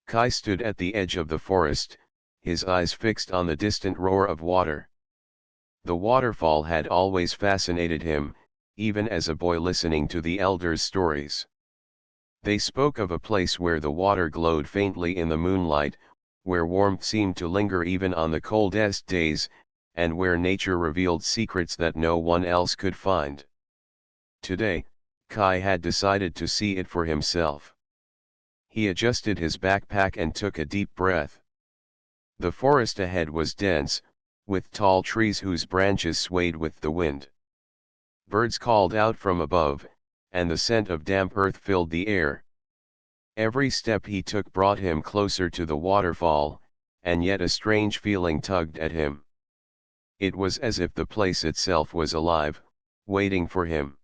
Kai stood at the edge of the forest, his eyes fixed on the distant roar of water. The waterfall had always fascinated him, even as a boy listening to the elders' stories. They spoke of a place where the water glowed faintly in the moonlight, where warmth seemed to linger even on the coldest days, and where nature revealed secrets that no one else could find. Today, Kai had decided to see it for himself. He adjusted his backpack and took a deep breath. The forest ahead was dense, with tall trees whose branches swayed with the wind. Birds called out from above, and the scent of damp earth filled the air. Every step he took brought him closer to the waterfall, and yet a strange feeling tugged at him. It was as if the place itself was alive, waiting for him.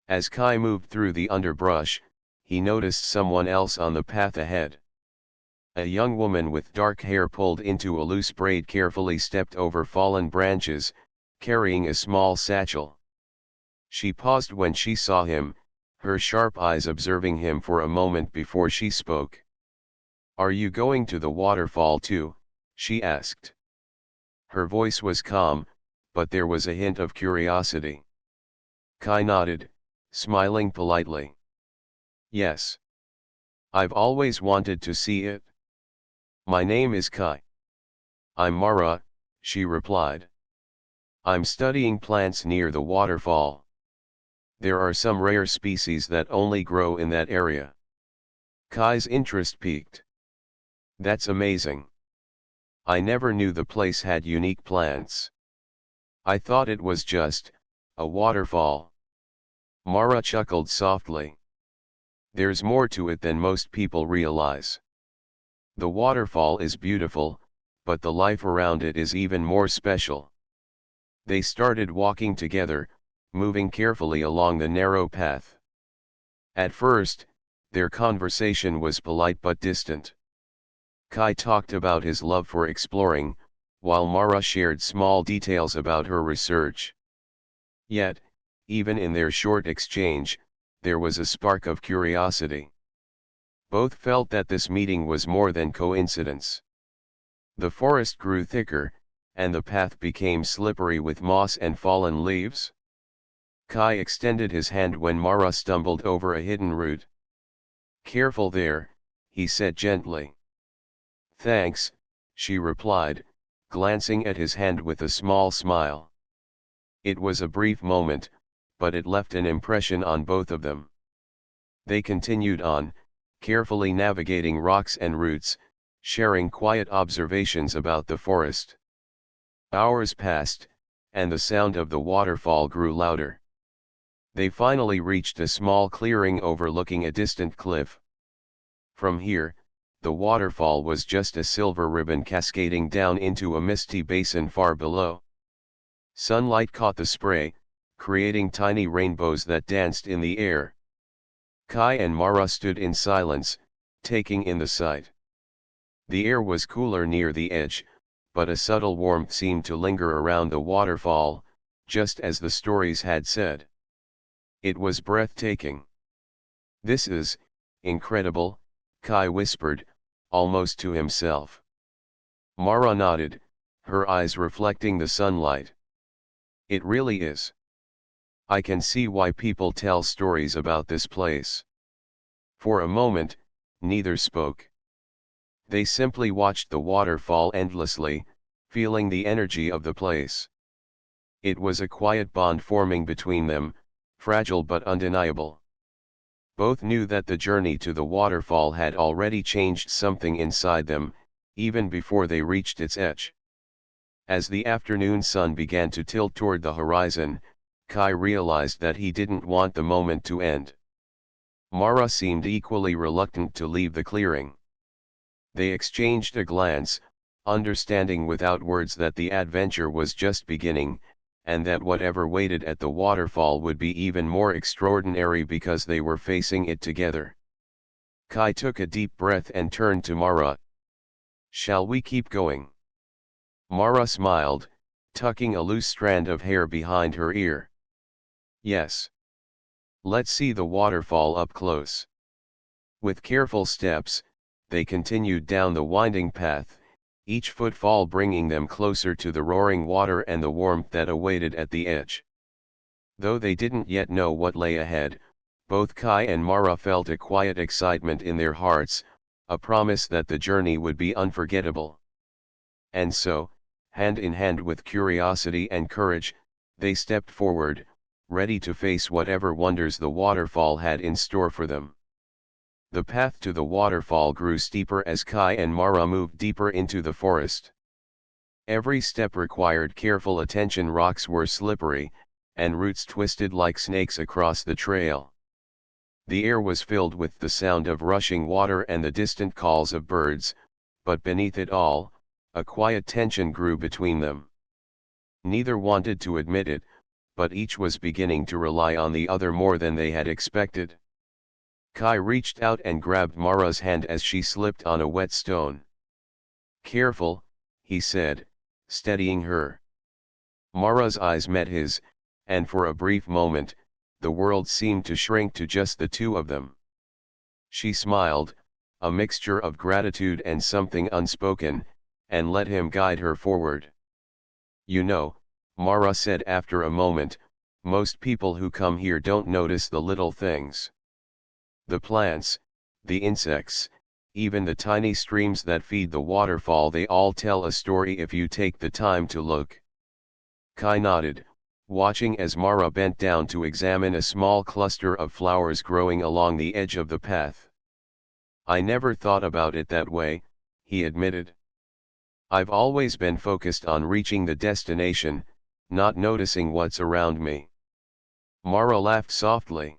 As Kai moved through the underbrush, he noticed someone else on the path ahead. A young woman with dark hair pulled into a loose braid carefully stepped over fallen branches, carrying a small satchel. She paused when she saw him, her sharp eyes observing him for a moment before she spoke. "Are you going to the waterfall too?" she asked. Her voice was calm, but there was a hint of curiosity. Kai nodded, smiling politely. "Yes. I've always wanted to see it." "My name is Kai." "I'm Mara," she replied. "I'm studying plants near the waterfall. There are some rare species that only grow in that area." Kai's interest piqued. "That's amazing. I never knew the place had unique plants. I thought it was just a waterfall." Mara chuckled softly. "There's more to it than most people realize. The waterfall is beautiful, but the life around it is even more special." They started walking together, moving carefully along the narrow path. At first, their conversation was polite but distant. Kai talked about his love for exploring, while Mara shared small details about her research. Yet, even in their short exchange, there was a spark of curiosity. Both felt that this meeting was more than coincidence. The forest grew thicker, and the path became slippery with moss and fallen leaves. Kai extended his hand when Mara stumbled over a hidden root. "Careful there," he said gently. "Thanks," she replied, glancing at his hand with a small smile. It was a brief moment, but it left an impression on both of them. They continued on, carefully navigating rocks and roots, sharing quiet observations about the forest. Hours passed, and the sound of the waterfall grew louder. They finally reached a small clearing overlooking a distant cliff. From here, the waterfall was just a silver ribbon cascading down into a misty basin far below. Sunlight caught the spray, creating tiny rainbows that danced in the air. Kai and Mara stood in silence, taking in the sight. The air was cooler near the edge, but a subtle warmth seemed to linger around the waterfall, just as the stories had said. It was breathtaking. "This is incredible," Kai whispered, almost to himself. Mara nodded, her eyes reflecting the sunlight. "It really is. I can see why people tell stories about this place." For a moment, neither spoke. They simply watched the waterfall endlessly, feeling the energy of the place. It was a quiet bond forming between them, fragile but undeniable. Both knew that the journey to the waterfall had already changed something inside them, even before they reached its edge. As the afternoon sun began to tilt toward the horizon, Kai realized that he didn't want the moment to end. Mara seemed equally reluctant to leave the clearing. They exchanged a glance, understanding without words that the adventure was just beginning, and that whatever waited at the waterfall would be even more extraordinary because they were facing it together. Kai took a deep breath and turned to Mara. "Shall we keep going?" Mara smiled, tucking a loose strand of hair behind her ear. "Yes. Let's see the waterfall up close." With careful steps, they continued down the winding path, each footfall bringing them closer to the roaring water and the warmth that awaited at the edge. Though they didn't yet know what lay ahead, both Kai and Mara felt a quiet excitement in their hearts, a promise that the journey would be unforgettable. And so, hand in hand with curiosity and courage, they stepped forward, ready to face whatever wonders the waterfall had in store for them. The path to the waterfall grew steeper as Kai and Mara moved deeper into the forest. Every step required careful attention. Rocks were slippery, and roots twisted like snakes across the trail. The air was filled with the sound of rushing water and the distant calls of birds, but beneath it all, a quiet tension grew between them. Neither wanted to admit it, but each was beginning to rely on the other more than they had expected. Kai reached out and grabbed Mara's hand as she slipped on a wet stone. "Careful," he said, steadying her. Mara's eyes met his, and for a brief moment, the world seemed to shrink to just the two of them. She smiled, a mixture of gratitude and something unspoken, and let him guide her forward. "You know," Mara said after a moment, "most people who come here don't notice the little things. The plants, the insects, even the tiny streams that feed the waterfall, they all tell a story if you take the time to look." Kai nodded, watching as Mara bent down to examine a small cluster of flowers growing along the edge of the path. "I never thought about it that way," he admitted. "I've always been focused on reaching the destination, not noticing what's around me." Mara laughed softly.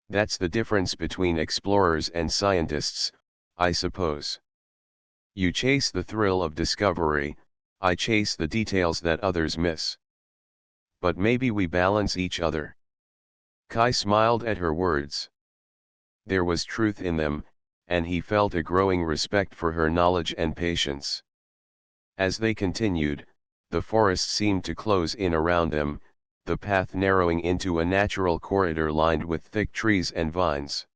"That's the difference between explorers and scientists, I suppose. You chase the thrill of discovery, I chase the details that others miss. But maybe we balance each other." Kai smiled at her words. There was truth in them, and he felt a growing respect for her knowledge and patience. As they continued, the forest seemed to close in around them, the path narrowing into a natural corridor lined with thick trees and vines.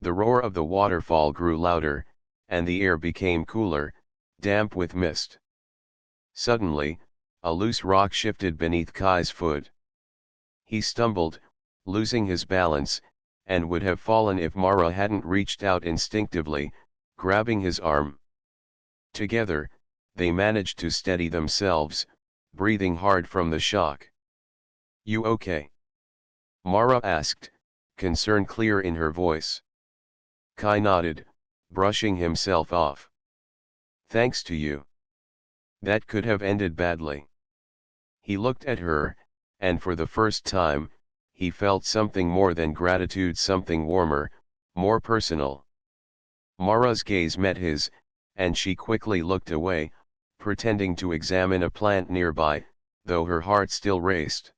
The roar of the waterfall grew louder, and the air became cooler, damp with mist. Suddenly, a loose rock shifted beneath Kai's foot. He stumbled, losing his balance, and would have fallen if Mara hadn't reached out instinctively, grabbing his arm. Together, they managed to steady themselves, breathing hard from the shock. "You okay?" Mara asked, concern clear in her voice. Kai nodded, brushing himself off. "Thanks to you. That could have ended badly." He looked at her, and for the first time, he felt something more than gratitude, something warmer, more personal. Mara's gaze met his, and she quickly looked away, pretending to examine a plant nearby, though her heart still raced.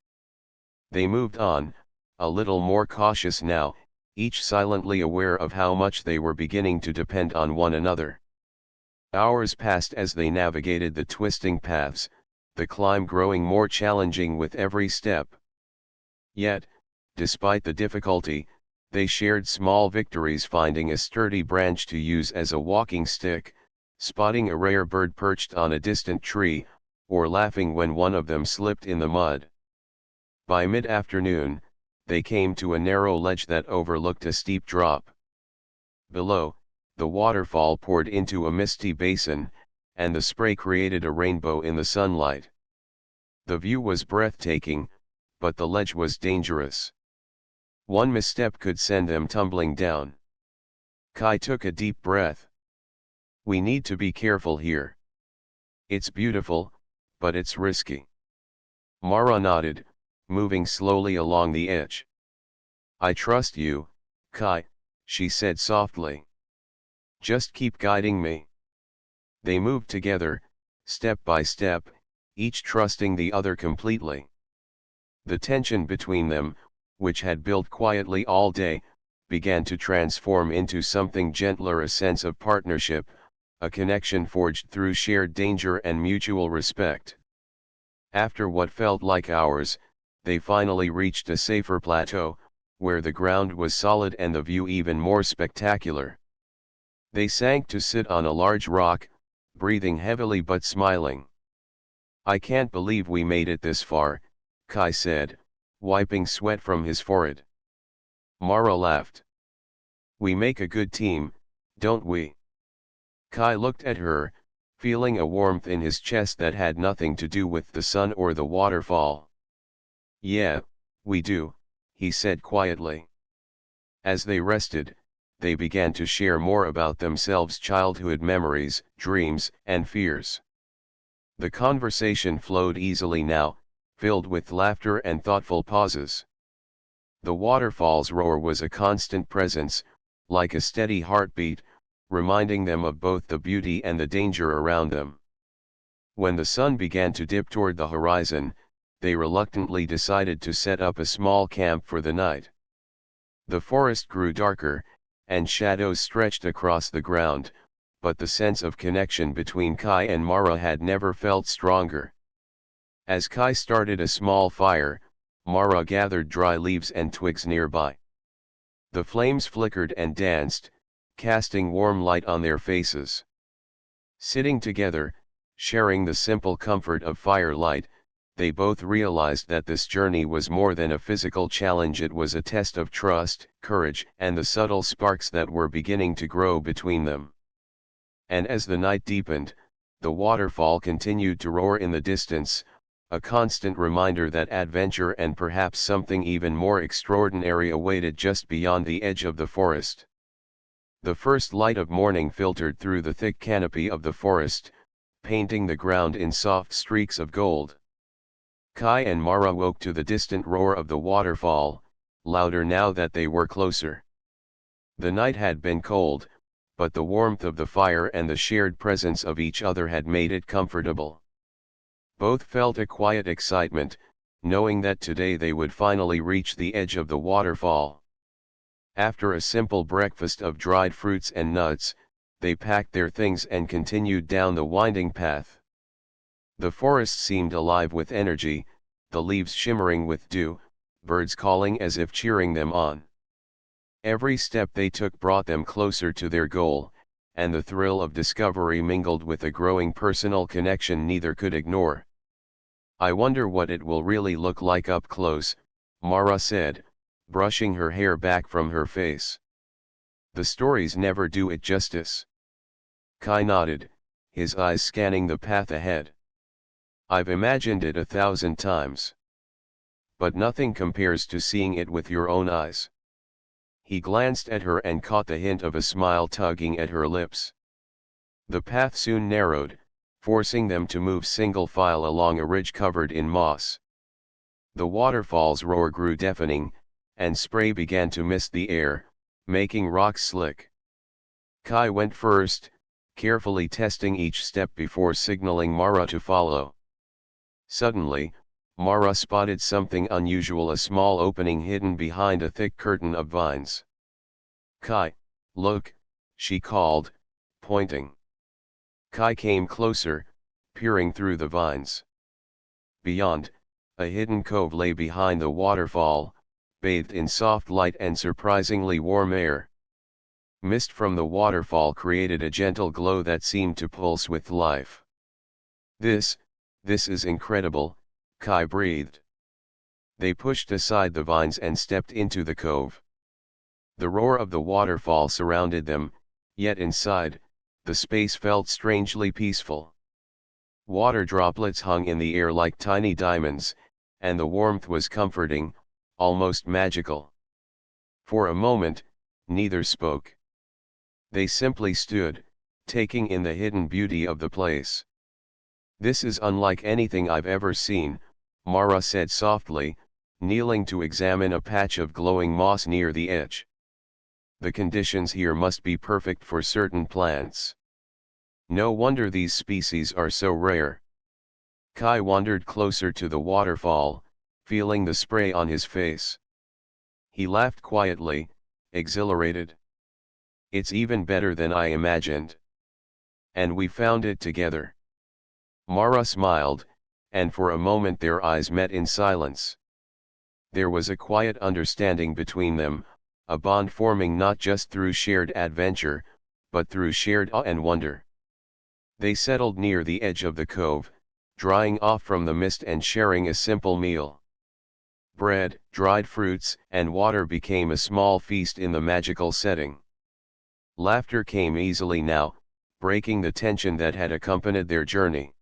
They moved on, a little more cautious now, each silently aware of how much they were beginning to depend on one another. Hours passed as they navigated the twisting paths, the climb growing more challenging with every step. Yet, despite the difficulty, they shared small victories, finding a sturdy branch to use as a walking stick, spotting a rare bird perched on a distant tree, or laughing when one of them slipped in the mud. By mid-afternoon, they came to a narrow ledge that overlooked a steep drop. Below, the waterfall poured into a misty basin, and the spray created a rainbow in the sunlight. The view was breathtaking, but the ledge was dangerous. One misstep could send them tumbling down. Kai took a deep breath. "We need to be careful here. It's beautiful, but it's risky." Mara nodded, moving slowly along the edge. "I trust you, Kai," she said softly. "Just keep guiding me." They moved together, step by step, each trusting the other completely. The tension between them, which had built quietly all day, began to transform into something gentler, a sense of partnership, a connection forged through shared danger and mutual respect. After what felt like hours, they finally reached a safer plateau, where the ground was solid and the view even more spectacular. They sank to sit on a large rock, breathing heavily but smiling. "I can't believe we made it this far," Kai said, wiping sweat from his forehead. Mara laughed. "We make a good team, don't we?" Kai looked at her, feeling a warmth in his chest that had nothing to do with the sun or the waterfall. "Yeah, we do," he said quietly. As they rested, they began to share more about themselves, childhood memories, dreams, and fears. The conversation flowed easily now, filled with laughter and thoughtful pauses. The waterfall's roar was a constant presence, like a steady heartbeat, reminding them of both the beauty and the danger around them. When the sun began to dip toward the horizon, they reluctantly decided to set up a small camp for the night. The forest grew darker, and shadows stretched across the ground, but the sense of connection between Kai and Mara had never felt stronger. As Kai started a small fire, Mara gathered dry leaves and twigs nearby. The flames flickered and danced, casting warm light on their faces. Sitting together, sharing the simple comfort of firelight, they both realized that this journey was more than a physical challenge. It was a test of trust, courage, and the subtle sparks that were beginning to grow between them. And as the night deepened, the waterfall continued to roar in the distance, a constant reminder that adventure and perhaps something even more extraordinary awaited just beyond the edge of the forest. The first light of morning filtered through the thick canopy of the forest, painting the ground in soft streaks of gold. Kai and Mara woke to the distant roar of the waterfall, louder now that they were closer. The night had been cold, but the warmth of the fire and the shared presence of each other had made it comfortable. Both felt a quiet excitement, knowing that today they would finally reach the edge of the waterfall. After a simple breakfast of dried fruits and nuts, they packed their things and continued down the winding path. The forest seemed alive with energy, the leaves shimmering with dew, birds calling as if cheering them on. Every step they took brought them closer to their goal, and the thrill of discovery mingled with a growing personal connection neither could ignore. "I wonder what it will really look like up close," Mara said, brushing her hair back from her face. "The stories never do it justice." Kai nodded, his eyes scanning the path ahead. "I've imagined it 1,000 times. But nothing compares to seeing it with your own eyes." He glanced at her and caught the hint of a smile tugging at her lips. The path soon narrowed, forcing them to move single file along a ridge covered in moss. The waterfall's roar grew deafening, and spray began to mist the air, making rocks slick. Kai went first, carefully testing each step before signaling Mara to follow. Suddenly, Mara spotted something unusual, a small opening hidden behind a thick curtain of vines. "Kai, look," she called, pointing. Kai came closer, peering through the vines. Beyond, a hidden cove lay behind the waterfall, bathed in soft light and surprisingly warm air. Mist from the waterfall created a gentle glow that seemed to pulse with life. This is incredible," Kai breathed. They pushed aside the vines and stepped into the cove. The roar of the waterfall surrounded them, yet inside, the space felt strangely peaceful. Water droplets hung in the air like tiny diamonds, and the warmth was comforting, almost magical. For a moment, neither spoke. They simply stood, taking in the hidden beauty of the place. "This is unlike anything I've ever seen," Mara said softly, kneeling to examine a patch of glowing moss near the edge. "The conditions here must be perfect for certain plants. No wonder these species are so rare." Kai wandered closer to the waterfall, feeling the spray on his face. He laughed quietly, exhilarated. "It's even better than I imagined. And we found it together." Mara smiled, and for a moment their eyes met in silence. There was a quiet understanding between them, a bond forming not just through shared adventure, but through shared awe and wonder. They settled near the edge of the cove, drying off from the mist and sharing a simple meal. Bread, dried fruits, and water became a small feast in the magical setting. Laughter came easily now, breaking the tension that had accompanied their journey.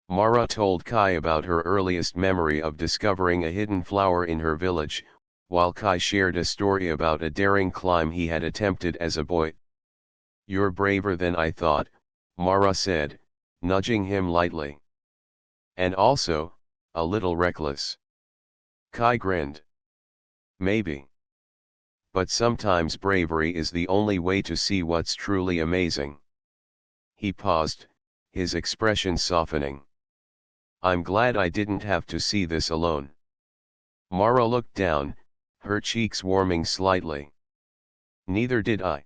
Mara told Kai about her earliest memory of discovering a hidden flower in her village, while Kai shared a story about a daring climb he had attempted as a boy. "You're braver than I thought," Mara said, nudging him lightly. "And also, a little reckless." Kai grinned. "Maybe. But sometimes bravery is the only way to see what's truly amazing." He paused, his expression softening. "I'm glad I didn't have to see this alone." Mara looked down, her cheeks warming slightly. "Neither did I."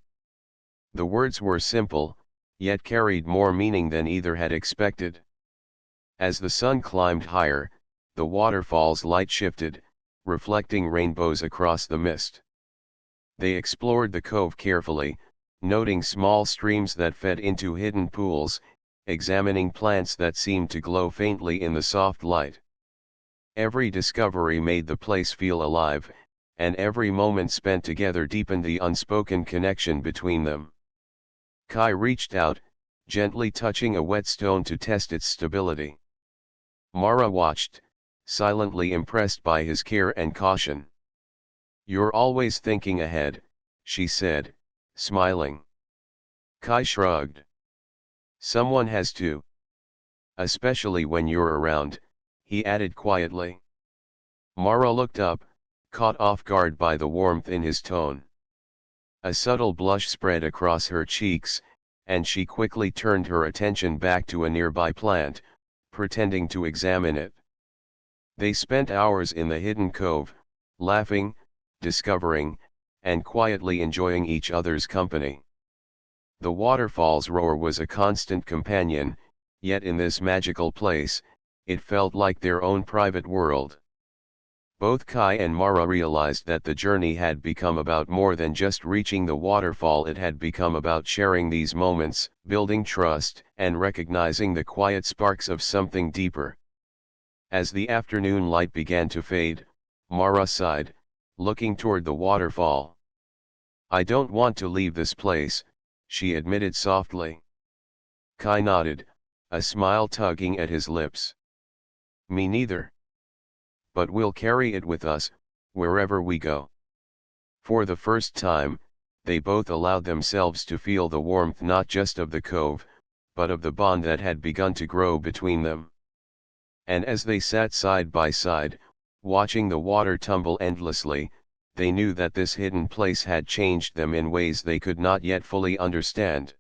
The words were simple, yet carried more meaning than either had expected. As the sun climbed higher, the waterfall's light shifted, reflecting rainbows across the mist. They explored the cove carefully, noting small streams that fed into hidden pools, examining plants that seemed to glow faintly in the soft light. Every discovery made the place feel alive, and every moment spent together deepened the unspoken connection between them. Kai reached out, gently touching a wet stone to test its stability. Mara watched, silently impressed by his care and caution. "You're always thinking ahead," she said, smiling. Kai shrugged. "Someone has to. Especially when you're around," he added quietly. Mara looked up, caught off guard by the warmth in his tone. A subtle blush spread across her cheeks, and she quickly turned her attention back to a nearby plant, pretending to examine it. They spent hours in the hidden cove, laughing, discovering, and quietly enjoying each other's company. The waterfall's roar was a constant companion, yet in this magical place, it felt like their own private world. Both Kai and Mara realized that the journey had become about more than just reaching the waterfall. It had become about sharing these moments, building trust, and recognizing the quiet sparks of something deeper. As the afternoon light began to fade, Mara sighed, looking toward the waterfall. "I don't want to leave this place," she admitted softly. Kai nodded, a smile tugging at his lips. "Me neither. But we'll carry it with us, wherever we go." For the first time, they both allowed themselves to feel the warmth not just of the cove, but of the bond that had begun to grow between them. And as they sat side by side, watching the water tumble endlessly, they knew that this hidden place had changed them in ways they could not yet fully understand.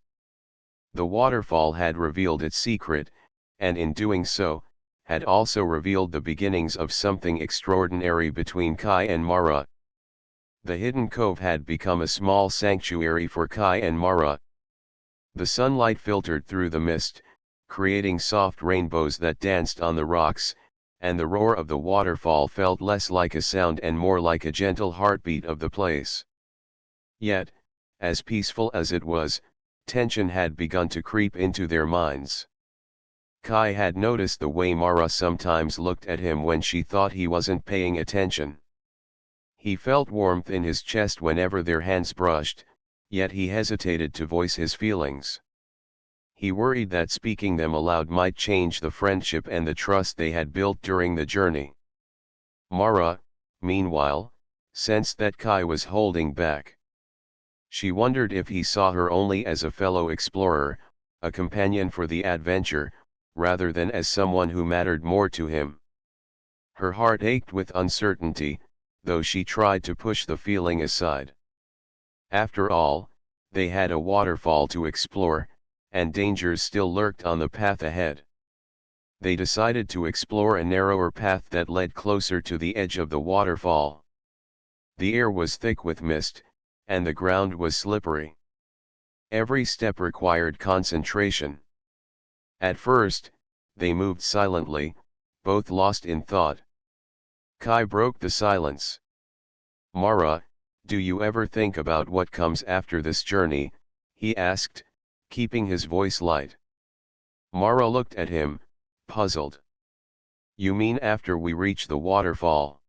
The waterfall had revealed its secret, and in doing so, had also revealed the beginnings of something extraordinary between Kai and Mara. The hidden cove had become a small sanctuary for Kai and Mara. The sunlight filtered through the mist, creating soft rainbows that danced on the rocks, and the roar of the waterfall felt less like a sound and more like a gentle heartbeat of the place. Yet, as peaceful as it was, tension had begun to creep into their minds. Kai had noticed the way Mara sometimes looked at him when she thought he wasn't paying attention. He felt warmth in his chest whenever their hands brushed, yet he hesitated to voice his feelings. He worried that speaking them aloud might change the friendship and the trust they had built during the journey. Mara, meanwhile, sensed that Kai was holding back. She wondered if he saw her only as a fellow explorer, a companion for the adventure, rather than as someone who mattered more to him. Her heart ached with uncertainty, though she tried to push the feeling aside. After all, they had a waterfall to explore, and dangers still lurked on the path ahead. They decided to explore a narrower path that led closer to the edge of the waterfall. The air was thick with mist, and the ground was slippery. Every step required concentration. At first, they moved silently, both lost in thought. Kai broke the silence. "Mara, do you ever think about what comes after this journey?" he asked, keeping his voice light. Mara looked at him, puzzled. You mean after we reach the waterfall?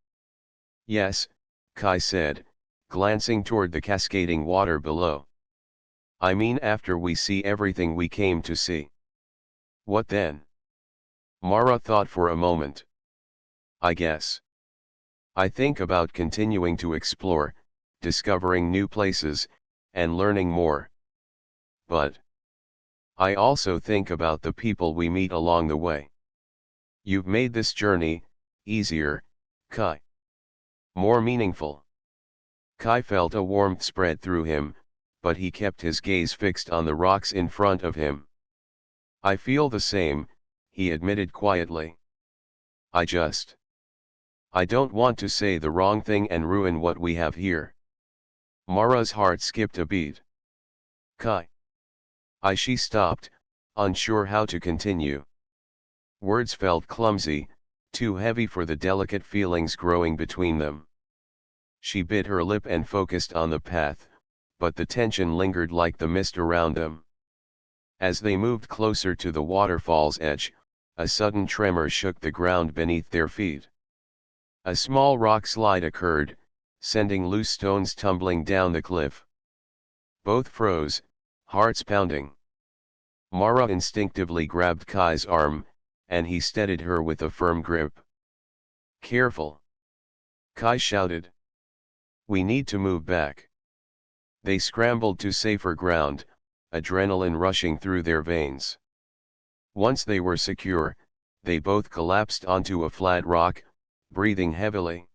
Yes, Kai said, glancing toward the cascading water below. I mean after we see everything we came to see. What then? Mara thought for a moment. I guess. I think about continuing to explore, discovering new places, and learning more. But I also think about the people we meet along the way. You've made this journey easier, Kai. More meaningful. Kai felt a warmth spread through him, but he kept his gaze fixed on the rocks in front of him. I feel the same, he admitted quietly. I don't want to say the wrong thing and ruin what we have here. Mara's heart skipped a beat. Kai. She stopped, unsure how to continue. Words felt clumsy, too heavy for the delicate feelings growing between them. She bit her lip and focused on the path, but the tension lingered like the mist around them. As they moved closer to the waterfall's edge, a sudden tremor shook the ground beneath their feet. A small rock slide occurred, sending loose stones tumbling down the cliff. Both froze, hearts pounding. Mara instinctively grabbed Kai's arm, and he steadied her with a firm grip. Careful! Kai shouted. We need to move back. They scrambled to safer ground, adrenaline rushing through their veins. Once they were secure, they both collapsed onto a flat rock, breathing heavily.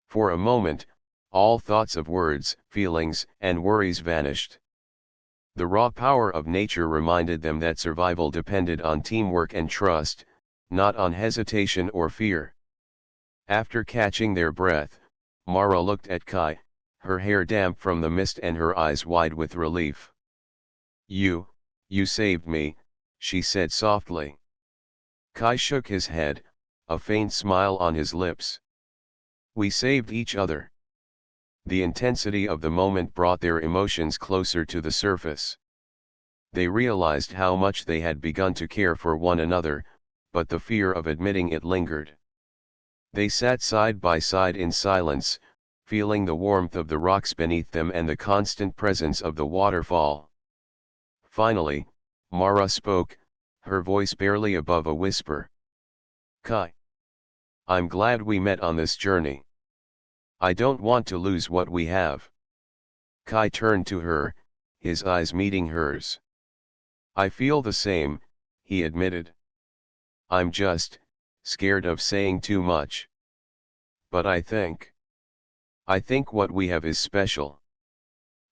For a moment, all thoughts of words, feelings, and worries vanished. The raw power of nature reminded them that survival depended on teamwork and trust, not on hesitation or fear. After catching their breath, Mara looked at Kai, her hair damp from the mist and her eyes wide with relief. You saved me, she said softly. Kai shook his head, a faint smile on his lips. We saved each other. The intensity of the moment brought their emotions closer to the surface. They realized how much they had begun to care for one another, but the fear of admitting it lingered. They sat side by side in silence, feeling the warmth of the rocks beneath them and the constant presence of the waterfall. Finally, Mara spoke, her voice barely above a whisper. Kai. I'm glad we met on this journey. I don't want to lose what we have. Kai turned to her, his eyes meeting hers. I feel the same, he admitted. I'm just scared of saying too much. But I think what we have is special.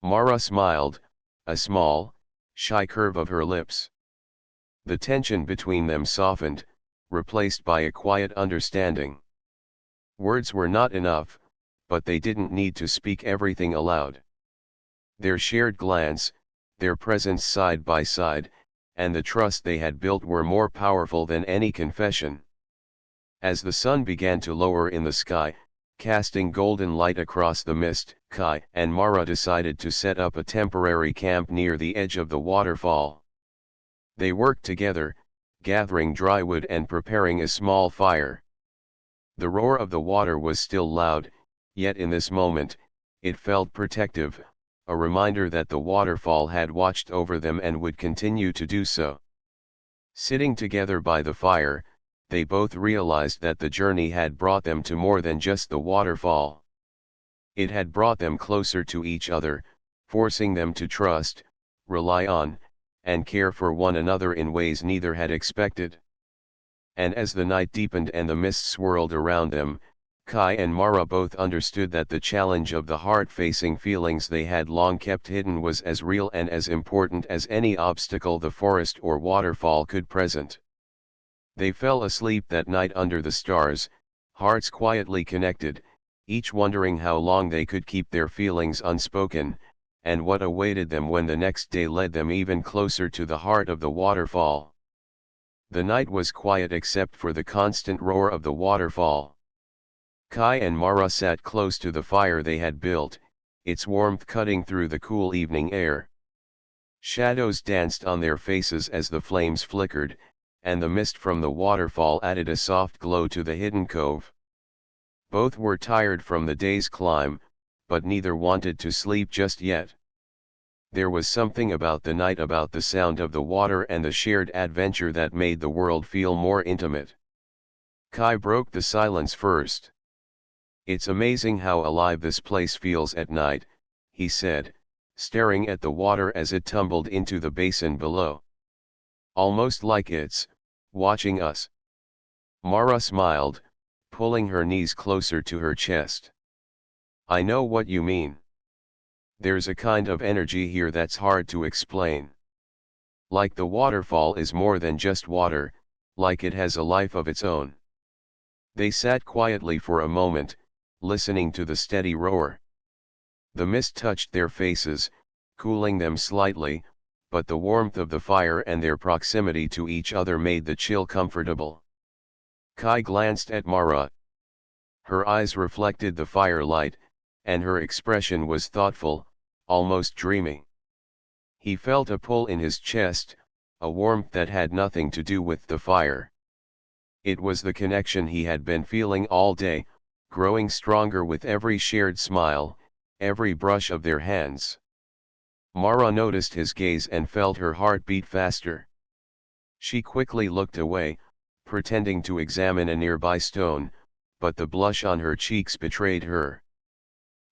Mara smiled, a small, shy curve of her lips. The tension between them softened, replaced by a quiet understanding. Words were not enough, but they didn't need to speak everything aloud. Their shared glance, their presence side by side, and the trust they had built were more powerful than any confession. As the sun began to lower in the sky, casting golden light across the mist, Kai and Mara decided to set up a temporary camp near the edge of the waterfall. They worked together, gathering dry wood and preparing a small fire. The roar of the water was still loud, yet in this moment, it felt protective, a reminder that the waterfall had watched over them and would continue to do so. Sitting together by the fire, they both realized that the journey had brought them to more than just the waterfall. It had brought them closer to each other, forcing them to trust, rely on, and care for one another in ways neither had expected. And as the night deepened and the mist swirled around them, Kai and Mara both understood that the challenge of the heart facing feelings they had long kept hidden was as real and as important as any obstacle the forest or waterfall could present. They fell asleep that night under the stars, hearts quietly connected, each wondering how long they could keep their feelings unspoken, and what awaited them when the next day led them even closer to the heart of the waterfall. The night was quiet except for the constant roar of the waterfall. Kai and Mara sat close to the fire they had built, its warmth cutting through the cool evening air. Shadows danced on their faces as the flames flickered, and the mist from the waterfall added a soft glow to the hidden cove. Both were tired from the day's climb, but neither wanted to sleep just yet. There was something about the night, about the sound of the water and the shared adventure, that made the world feel more intimate. Kai broke the silence first. "It's amazing how alive this place feels at night," he said, staring at the water as it tumbled into the basin below. "Almost like it's watching us." Mara smiled, pulling her knees closer to her chest. "I know what you mean. There's a kind of energy here that's hard to explain. Like the waterfall is more than just water, like it has a life of its own." They sat quietly for a moment, listening to the steady roar. The mist touched their faces, cooling them slightly, but the warmth of the fire and their proximity to each other made the chill comfortable. Kai glanced at Mara. Her eyes reflected the firelight, and her expression was thoughtful, almost dreamy. He felt a pull in his chest, a warmth that had nothing to do with the fire. It was the connection he had been feeling all day, growing stronger with every shared smile, every brush of their hands. Mara noticed his gaze and felt her heart beat faster. She quickly looked away, pretending to examine a nearby stone, but the blush on her cheeks betrayed her.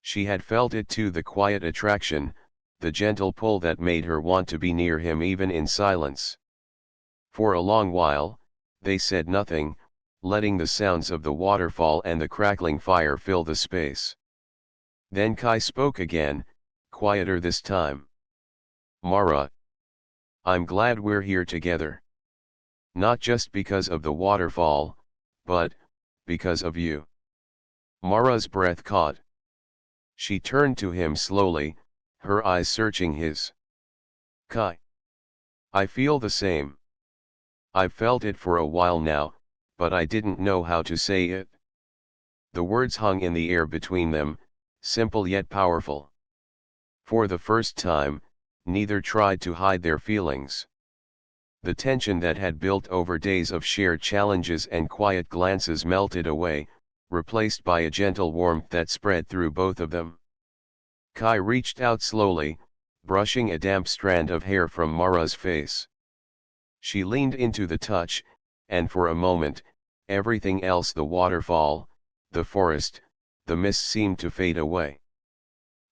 She had felt it too, the quiet attraction, the gentle pull that made her want to be near him even in silence. For a long while, they said nothing, letting the sounds of the waterfall and the crackling fire fill the space. Then Kai spoke again, quieter this time. "Mara, I'm glad we're here together. Not just because of the waterfall, but because of you." Mara's breath caught. She turned to him slowly, her eyes searching his. "Kai, I feel the same. I've felt it for a while now, but I didn't know how to say it." The words hung in the air between them, simple yet powerful. For the first time, neither tried to hide their feelings. The tension that had built over days of shared challenges and quiet glances melted away, replaced by a gentle warmth that spread through both of them. Kai reached out slowly, brushing a damp strand of hair from Mara's face. She leaned into the touch, and for a moment, everything else, the waterfall, the forest, the mist, seemed to fade away.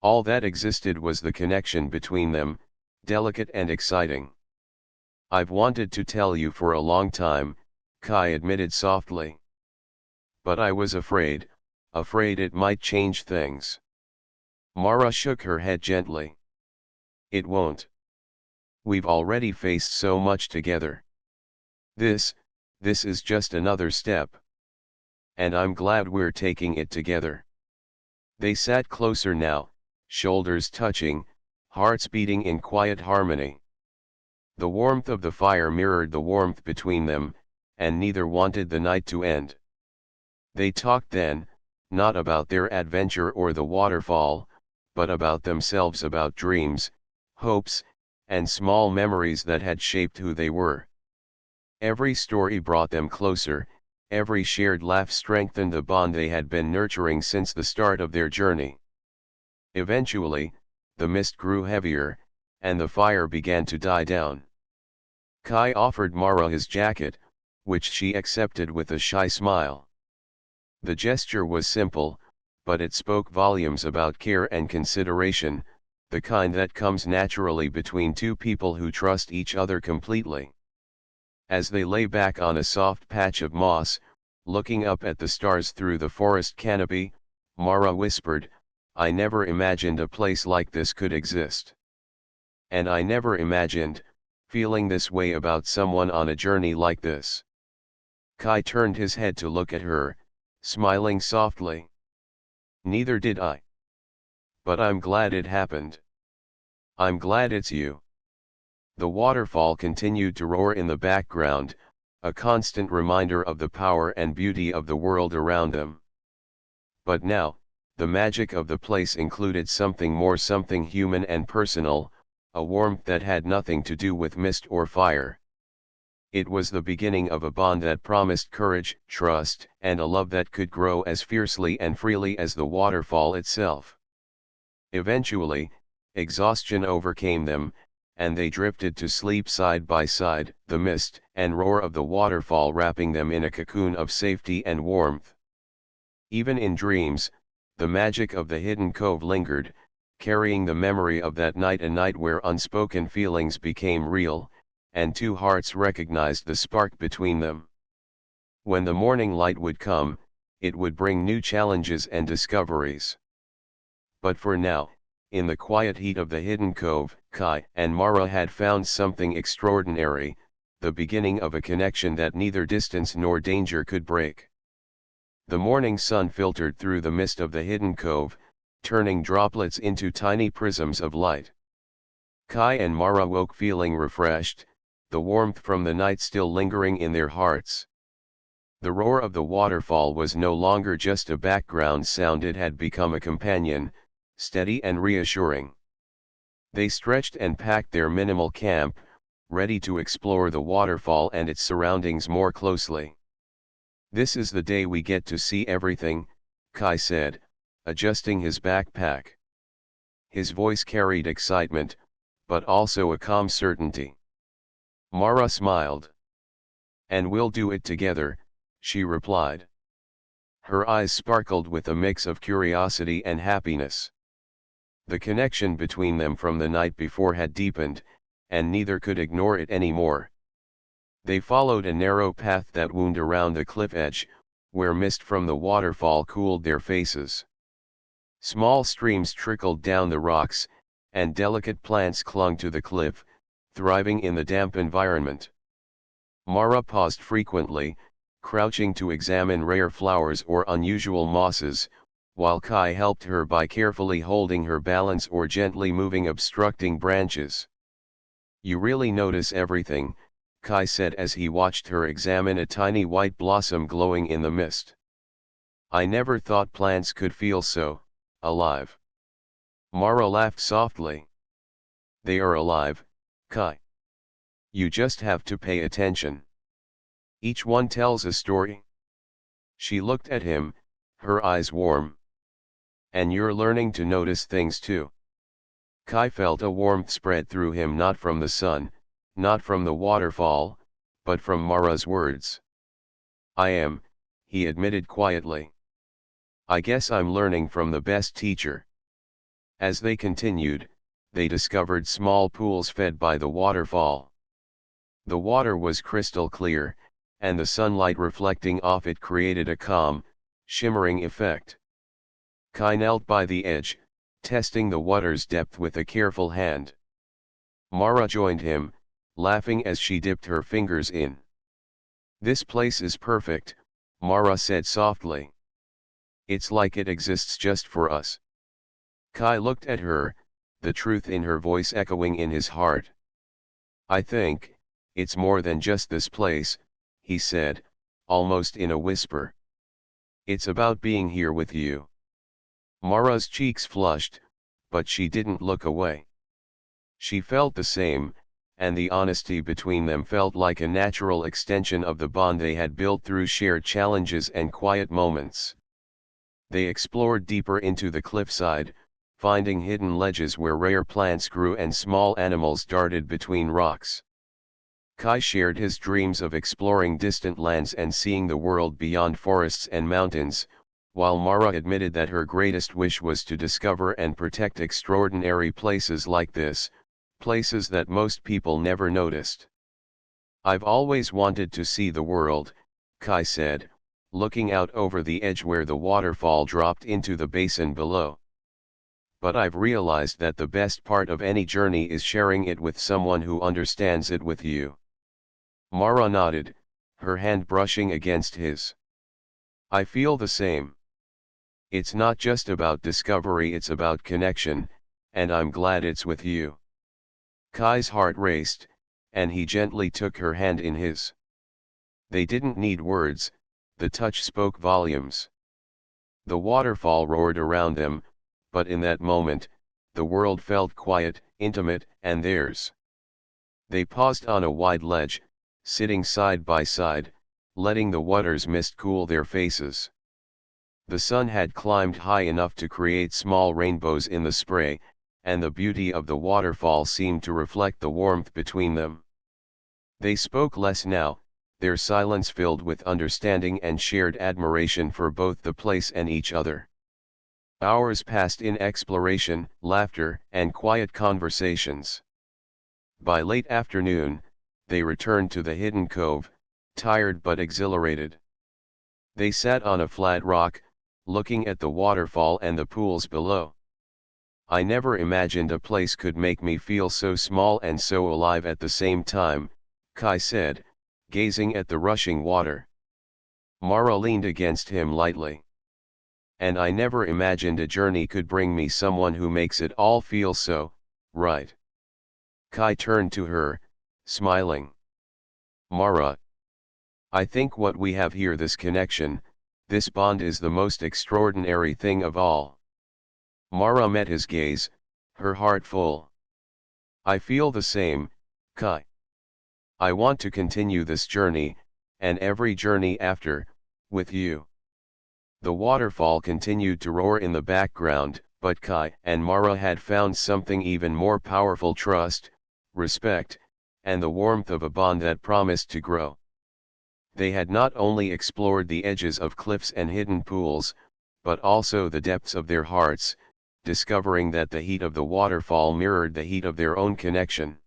All that existed was the connection between them, delicate and exciting. "I've wanted to tell you for a long time," Kai admitted softly. "But I was afraid it might change things." Mara shook her head gently. "It won't. We've already faced so much together. This is just another step. And I'm glad we're taking it together." They sat closer now, shoulders touching, hearts beating in quiet harmony. The warmth of the fire mirrored the warmth between them, and neither wanted the night to end. They talked then, not about their adventure or the waterfall, but about themselves, about dreams, hopes, and small memories that had shaped who they were. Every story brought them closer, every shared laugh strengthened the bond they had been nurturing since the start of their journey. Eventually, the mist grew heavier, and the fire began to die down. Kai offered Mara his jacket, which she accepted with a shy smile. The gesture was simple, but it spoke volumes about care and consideration, the kind that comes naturally between two people who trust each other completely. As they lay back on a soft patch of moss, looking up at the stars through the forest canopy, Mara whispered, "I never imagined a place like this could exist. And I never imagined feeling this way about someone on a journey like this." Kai turned his head to look at her, smiling softly. "Neither did I. But I'm glad it happened. I'm glad it's you." The waterfall continued to roar in the background, a constant reminder of the power and beauty of the world around them. But now, the magic of the place included something more, something human and personal, a warmth that had nothing to do with mist or fire. It was the beginning of a bond that promised courage, trust, and a love that could grow as fiercely and freely as the waterfall itself. Eventually, exhaustion overcame them, and they drifted to sleep side by side, the mist and roar of the waterfall wrapping them in a cocoon of safety and warmth. Even in dreams, the magic of the hidden cove lingered, carrying the memory of that night, a night where unspoken feelings became real, and two hearts recognized the spark between them. When the morning light would come, it would bring new challenges and discoveries. But for now, in the quiet heat of the hidden cove, Kai and Mara had found something extraordinary, the beginning of a connection that neither distance nor danger could break. The morning sun filtered through the mist of the hidden cove, turning droplets into tiny prisms of light. Kai and Mara woke feeling refreshed, the warmth from the night still lingering in their hearts. The roar of the waterfall was no longer just a background sound, it had become a companion, steady and reassuring. They stretched and packed their minimal camp, ready to explore the waterfall and its surroundings more closely. "This is the day we get to see everything," Kai said, adjusting his backpack. His voice carried excitement, but also a calm certainty. Mara smiled. "And we'll do it together," she replied. Her eyes sparkled with a mix of curiosity and happiness. The connection between them from the night before had deepened, and neither could ignore it anymore. They followed a narrow path that wound around the cliff edge, where mist from the waterfall cooled their faces. Small streams trickled down the rocks, and delicate plants clung to the cliff, thriving in the damp environment. Mara paused frequently, crouching to examine rare flowers or unusual mosses, while Kai helped her by carefully holding her balance or gently moving obstructing branches. "You really notice everything," Kai said as he watched her examine a tiny white blossom glowing in the mist. "I never thought plants could feel so alive." Mara laughed softly. "They are alive, Kai. You just have to pay attention. Each one tells a story." She looked at him, her eyes warm. "And you're learning to notice things too." Kai felt a warmth spread through him, not from the sun, not from the waterfall, but from Mara's words. "I am," he admitted quietly. "I guess I'm learning from the best teacher." As they continued, they discovered small pools fed by the waterfall. The water was crystal clear, and the sunlight reflecting off it created a calm, shimmering effect. Kai knelt by the edge, testing the water's depth with a careful hand. Mara joined him, laughing as she dipped her fingers in. "This place is perfect," Mara said softly. "It's like it exists just for us." Kai looked at her, the truth in her voice echoing in his heart. "I think it's more than just this place," he said, almost in a whisper. "It's about being here with you." Mara's cheeks flushed, but she didn't look away. She felt the same, and the honesty between them felt like a natural extension of the bond they had built through shared challenges and quiet moments. They explored deeper into the cliffside, finding hidden ledges where rare plants grew and small animals darted between rocks. Kai shared his dreams of exploring distant lands and seeing the world beyond forests and mountains, while Mara admitted that her greatest wish was to discover and protect extraordinary places like this, places that most people never noticed. "I've always wanted to see the world," Kai said, looking out over the edge where the waterfall dropped into the basin below. "But I've realized that the best part of any journey is sharing it with someone who understands it with you." Mara nodded, her hand brushing against his. "I feel the same. It's not just about discovery, it's about connection, and I'm glad it's with you." Kai's heart raced, and he gently took her hand in his. They didn't need words, the touch spoke volumes. The waterfall roared around them, but in that moment, the world felt quiet, intimate, and theirs. They paused on a wide ledge, sitting side by side, letting the water's mist cool their faces. The sun had climbed high enough to create small rainbows in the spray, and the beauty of the waterfall seemed to reflect the warmth between them. They spoke less now, their silence filled with understanding and shared admiration for both the place and each other. Hours passed in exploration, laughter, and quiet conversations. By late afternoon, they returned to the hidden cove, tired but exhilarated. They sat on a flat rock, looking at the waterfall and the pools below. "I never imagined a place could make me feel so small and so alive at the same time," Kai said, gazing at the rushing water. Mara leaned against him lightly. "And I never imagined a journey could bring me someone who makes it all feel so, right." Kai turned to her, smiling. "Mara, I think what we have here, this connection, this bond, is the most extraordinary thing of all." Mara met his gaze, her heart full. "I feel the same, Kai. I want to continue this journey, and every journey after, with you." The waterfall continued to roar in the background, but Kai and Mara had found something even more powerful: trust, respect, and the warmth of a bond that promised to grow. They had not only explored the edges of cliffs and hidden pools, but also the depths of their hearts, discovering that the heat of the waterfall mirrored the heat of their own connection.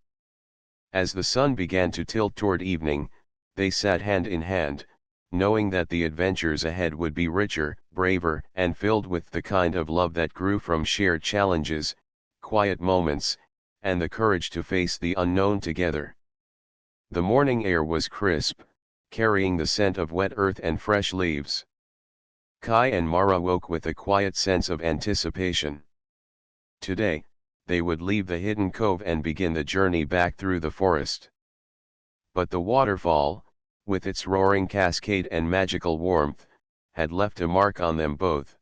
As the sun began to tilt toward evening, they sat hand in hand, knowing that the adventures ahead would be richer, braver, and filled with the kind of love that grew from shared challenges, quiet moments, and the courage to face the unknown together. The morning air was crisp, carrying the scent of wet earth and fresh leaves. Kai and Mara woke with a quiet sense of anticipation. Today, they would leave the hidden cove and begin the journey back through the forest. But the waterfall, with its roaring cascade and magical warmth, had left a mark on them both.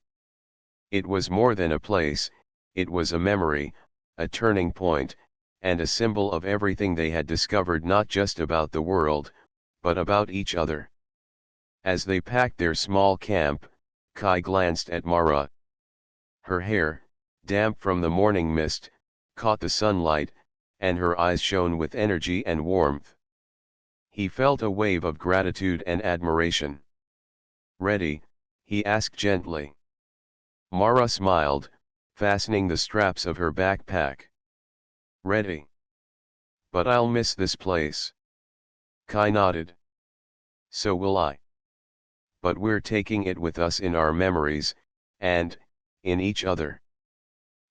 It was more than a place, it was a memory, a turning point, and a symbol of everything they had discovered, not just about the world, but about each other. As they packed their small camp, Kai glanced at Mara. Her hair, damp from the morning mist, caught the sunlight, and her eyes shone with energy and warmth. He felt a wave of gratitude and admiration. "Ready?" he asked gently. Mara smiled, fastening the straps of her backpack. "Ready. But I'll miss this place." Kai nodded. "So will I. But we're taking it with us in our memories, and in each other."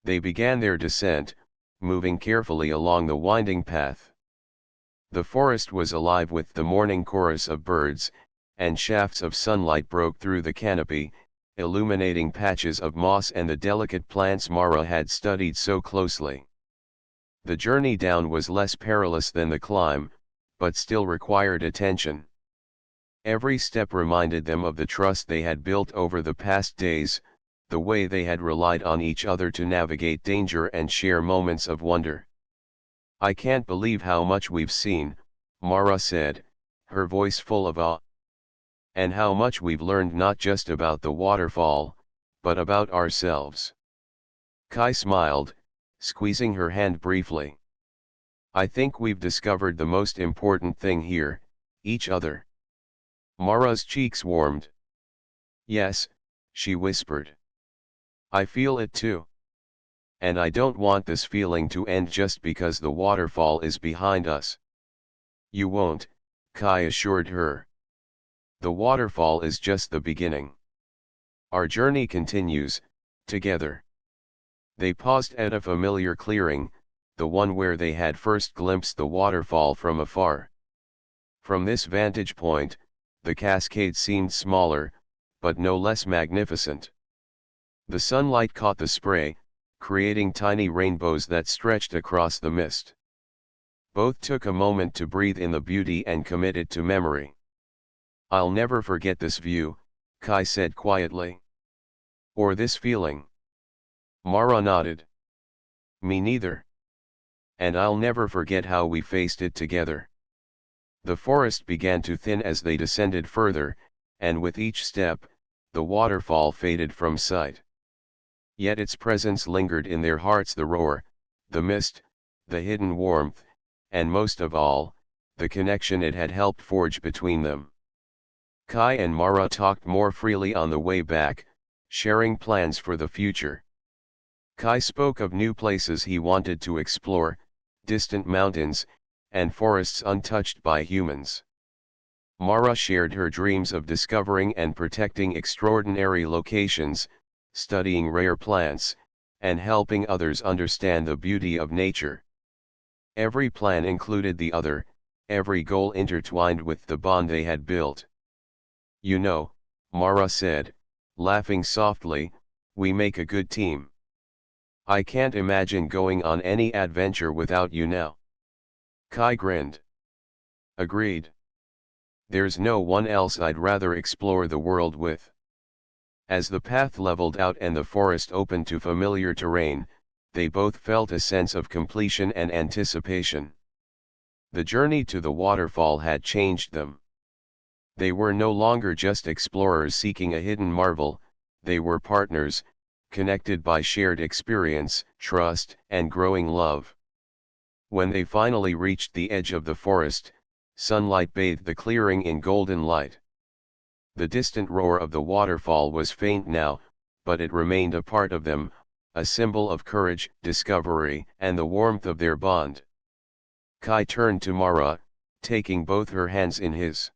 They began their descent, moving carefully along the winding path. The forest was alive with the morning chorus of birds, and shafts of sunlight broke through the canopy, illuminating patches of moss and the delicate plants Mara had studied so closely. The journey down was less perilous than the climb, but still required attention. Every step reminded them of the trust they had built over the past days, the way they had relied on each other to navigate danger and share moments of wonder. "I can't believe how much we've seen," Mara said, her voice full of awe. "And how much we've learned, not just about the waterfall, but about ourselves." Kai smiled, squeezing her hand briefly. "I think we've discovered the most important thing here, each other." Mara's cheeks warmed. "Yes," she whispered. "I feel it too. And I don't want this feeling to end just because the waterfall is behind us." "You won't," Kai assured her. "The waterfall is just the beginning. Our journey continues, together." They paused at a familiar clearing, the one where they had first glimpsed the waterfall from afar. From this vantage point, the cascade seemed smaller, but no less magnificent. The sunlight caught the spray, creating tiny rainbows that stretched across the mist. Both took a moment to breathe in the beauty and commit it to memory. "I'll never forget this view," Kai said quietly. "Or this feeling." Mara nodded. "Me neither." and I'll never forget how we faced it together. The forest began to thin as they descended further, and with each step, the waterfall faded from sight. Yet its presence lingered in their hearts, the roar, the mist, the hidden warmth, and most of all, the connection it had helped forge between them. Kai and Mara talked more freely on the way back, sharing plans for the future. Kai spoke of new places he wanted to explore, distant mountains, and forests untouched by humans. Mara shared her dreams of discovering and protecting extraordinary locations, studying rare plants, and helping others understand the beauty of nature. Every plan included the other, every goal intertwined with the bond they had built. You know, Mara said, laughing softly, we make a good team. I can't imagine going on any adventure without you now. Kai grinned. Agreed. There's no one else I'd rather explore the world with. As the path leveled out and the forest opened to familiar terrain, they both felt a sense of completion and anticipation. The journey to the waterfall had changed them. They were no longer just explorers seeking a hidden marvel, they were partners, connected by shared experience, trust, and growing love. When they finally reached the edge of the forest, sunlight bathed the clearing in golden light. The distant roar of the waterfall was faint now, but it remained a part of them, a symbol of courage, discovery, and the warmth of their bond. Kai turned to Mara, taking both her hands in his.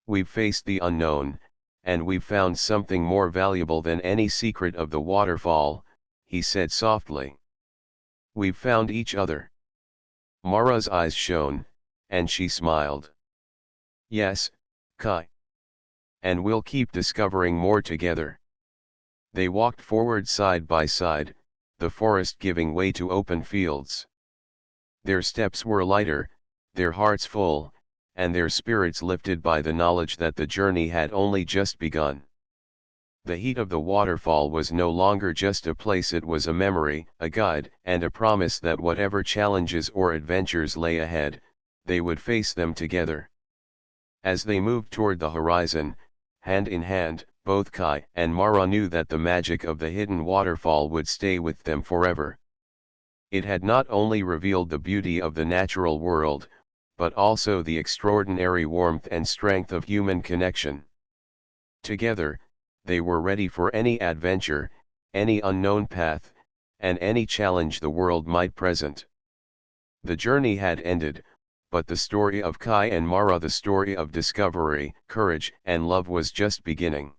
We've faced the unknown, and we've found something more valuable than any secret of the waterfall, he said softly. We've found each other. Mara's eyes shone, and she smiled. Yes, Kai. And we'll keep discovering more together. They walked forward side by side, the forest giving way to open fields. Their steps were lighter, their hearts full, and their spirits lifted by the knowledge that the journey had only just begun. The heat of the waterfall was no longer just a place, it was a memory, a guide, and a promise that whatever challenges or adventures lay ahead, they would face them together. As they moved toward the horizon, hand in hand, both Kai and Mara knew that the magic of the hidden waterfall would stay with them forever. It had not only revealed the beauty of the natural world, but also the extraordinary warmth and strength of human connection. Together, they were ready for any adventure, any unknown path, and any challenge the world might present. The journey had ended, but the story of Kai and Mara, the story of discovery, courage, and love was just beginning.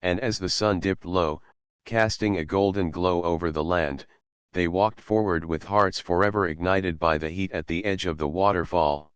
And as the sun dipped low, casting a golden glow over the land, they walked forward with hearts forever ignited by the heat at the edge of the waterfall.